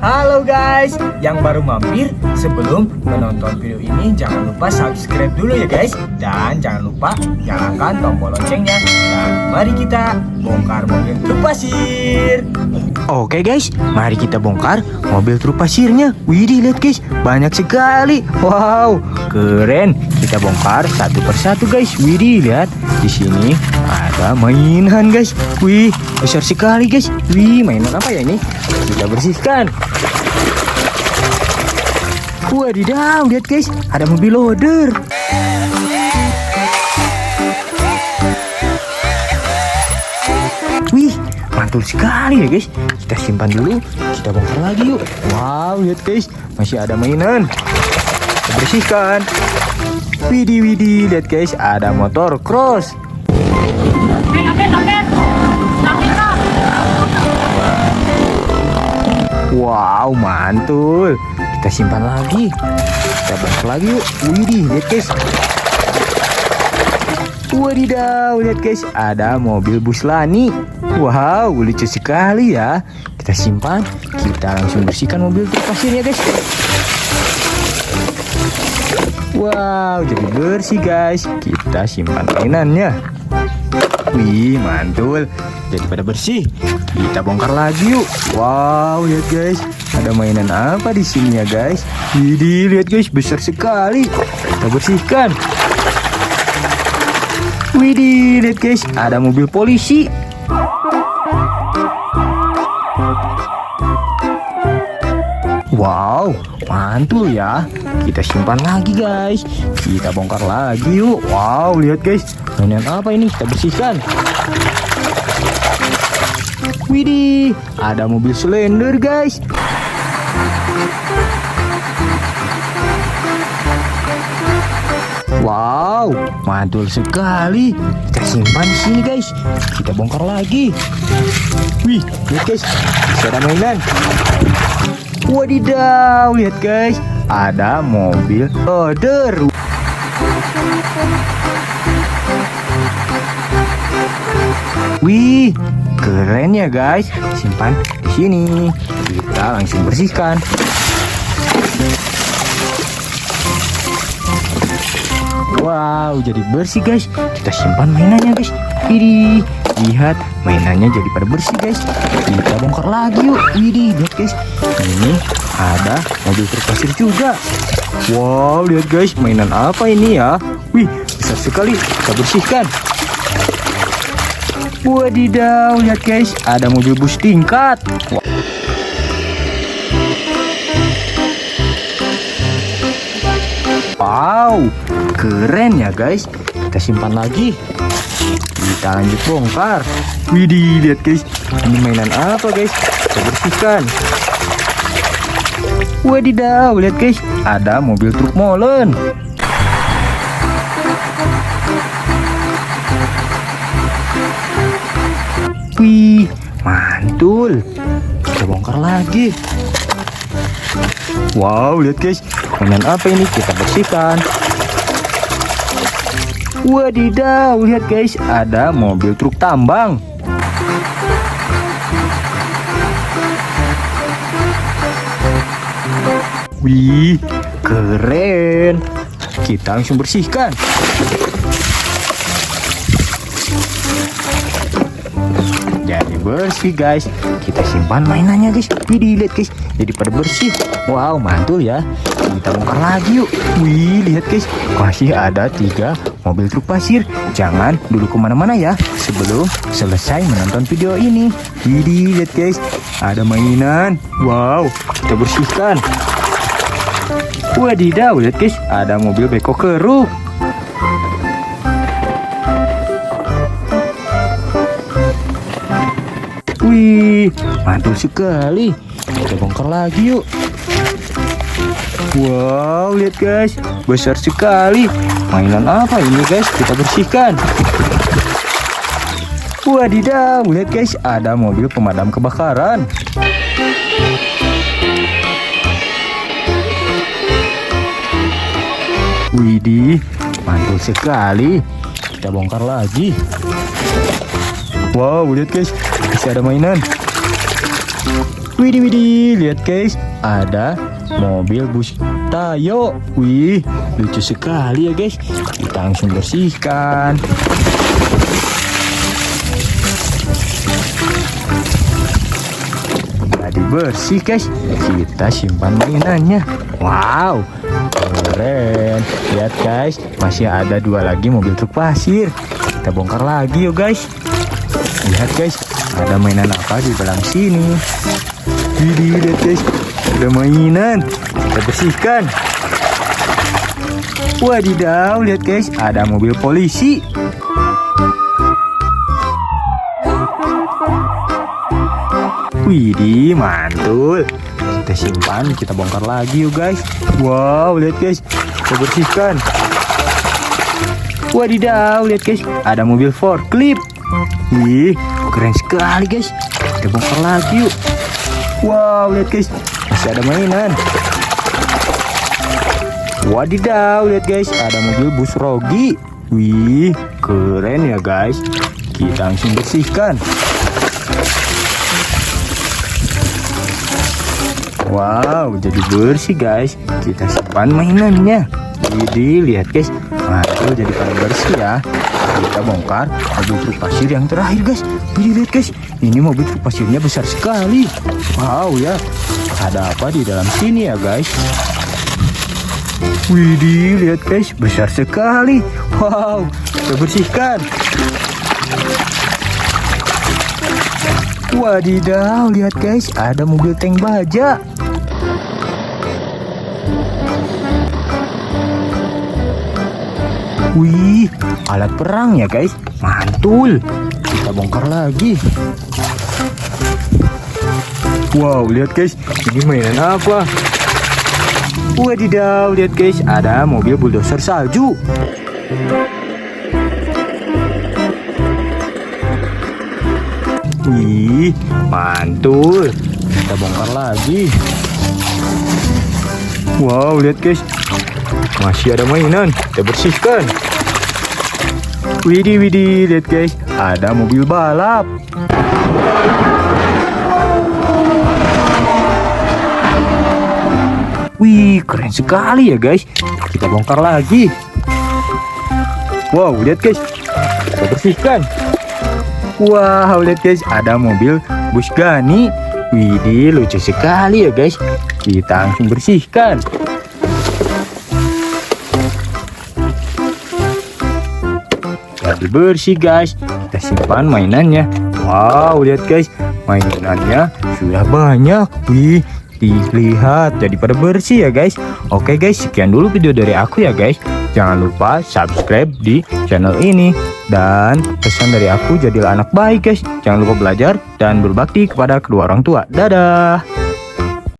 Halo guys, yang baru mampir, sebelum menonton video ini jangan lupa subscribe dulu ya guys. Dan jangan lupa nyalakan tombol loncengnya. Dan mari kita bongkar mobil truk pasir. Oke guys, mari kita bongkar mobil truk pasirnya. Widih, lihat guys, banyak sekali. Wow, keren. Kita bongkar satu persatu guys. Widih, lihat. Di sini ada mainan guys. Wih, besar sekali guys. Wih, mainan apa ya ini? Kita bersihkan. Wadidaw, lihat guys, ada mobil loader. Wih, mantul sekali ya guys. Kita simpan dulu, kita bongkar lagi yuk. Wow, lihat guys, masih ada mainan. Kita bersihkan. Widih, lihat guys, ada motor cross. Wow, mantul. Kita simpan lagi. Kita bongkar lagi yuk. Widih, lihat guys. Wadidaw, lihat guys, ada mobil bus Lani. Wow, lucu sekali ya. Kita simpan. Kita langsung bersihkan mobil truk pasirnya guys. Wow, jadi bersih guys. Kita simpan mainannya. Wih, mantul. Jadi pada bersih. Kita bongkar lagi yuk. Wow, lihat guys, ada mainan apa di sini ya guys? Widih, lihat guys, besar sekali. Kita bersihkan. Widih, lihat guys, ada mobil polisi. Wow, mantul ya. Kita simpan lagi guys. Kita bongkar lagi yuk. Wow, lihat guys, mainan apa ini? Kita bersihkan. Widih, ada mobil Slender guys. Wow, mantul sekali. Kita simpan di sini guys. Kita bongkar lagi. Wih, lihat guys, bisa ada mainan. Wadidaw, lihat guys, ada mobil loader. Wih, keren ya guys. Simpan di sini. Kita langsung bersihkan. Wow, jadi bersih guys. Kita simpan mainannya guys. Widih, lihat, mainannya jadi pada bersih guys. Kita bongkar lagi yuk. Widih, lihat guys, ini ada mobil truk pasir juga. Wow, lihat guys, mainan apa ini ya? Wih, besar sekali. Kita bersihkan. Wadidaw, lihat guys, ada mobil bus tingkat. Wow, keren ya guys. Kita simpan lagi. Kita lanjut bongkar. Widih, lihat guys, ini mainan apa guys? Kita bersihkan. Wadidaw, lihat guys, ada mobil truk molen. Wih, mantul. Kita bongkar lagi. Wow, lihat guys, mainan apa ini? Kita bersihkan. Wadidaw, lihat guys, ada mobil truk tambang. Wih, keren. Kita langsung bersihkan. Jadi bersih guys. Kita simpan mainannya guys. Widih, lihat guys, jadi pada bersih. Wow, mantul ya. Kita bongkar lagi yuk. Wih, lihat guys, masih ada 3 mobil truk pasir. Jangan dulu kemana-mana ya sebelum selesai menonton video ini. Widih, lihat guys, ada mainan. Wow, kita bersihkan. Wadidaw, lihat guys, ada mobil beko keruk. Wih, mantul sekali. Kita bongkar lagi yuk. Wow, lihat guys, besar sekali. Mainan apa ini guys? Kita bersihkan. Wadidaw, lihat guys, ada mobil pemadam kebakaran. Widih, mantul sekali. Kita bongkar lagi. Wow, lihat guys, masih ada mainan. Widih, widih, lihat guys, ada mobil bus Tayo. Wih, lucu sekali ya guys. Kita langsung bersihkan. Jadi bersih guys. Kita simpan mainannya. Wow, keren. Lihat guys, masih ada 2 lagi mobil truk pasir. Kita bongkar lagi yuk guys. Lihat guys, ada mainan apa di dalam sini. Widih, lihat guys, ada mainan. Kita bersihkan. Wadidaw, lihat guys, ada mobil polisi. Widih, mantul. Kita simpan, kita bongkar lagi yuk guys. Wow, lihat guys, kita bersihkan. Wadidaw, lihat guys, ada mobil forklift. Wih, keren sekali guys. Kita bongkar lagi yuk. Wow, lihat guys, masih ada mainan. Wadidaw, lihat guys, ada mobil bus Rogi. Wih, keren ya guys. Kita langsung bersihkan. Wow, jadi bersih guys. Kita simpan mainannya. Jadi lihat guys, mantul, jadi pada bersih ya. Kita bongkar mobil truk pasir yang terakhir guys. Jadi lihat guys, ini mobil truk pasirnya besar sekali. Wow ya, ada apa di dalam sini ya guys? Widih, lihat guys, besar sekali. Wow, kita bersihkan. Wadidaw, lihat guys, ada mobil tank baja. Wih, alat perang ya guys, mantul. Kita bongkar lagi. Wow, lihat guys, ini mainan apa? Wadidaw, lihat guys, ada mobil bulldozer salju. Wih, mantul. Kita bongkar lagi. Wow, lihat guys, masih ada mainan. Kita bersihkan. Widih, widih, lihat guys, ada mobil balap. Wih, keren sekali ya guys. Kita bongkar lagi. Wow, lihat guys, kita bersihkan. Wow, lihat guys, ada mobil bus Gani. Widih, lucu sekali ya guys. Kita langsung bersihkan. Jadi bersih guys. Kita simpan mainannya. Wow, lihat guys, mainannya sudah banyak. Wih, dilihat jadi pada bersih ya guys. Oke guys, sekian dulu video dari aku ya guys. Jangan lupa subscribe di channel ini. Dan pesan dari aku, jadilah anak baik guys. Jangan lupa belajar dan berbakti kepada kedua orang tua. Dadah.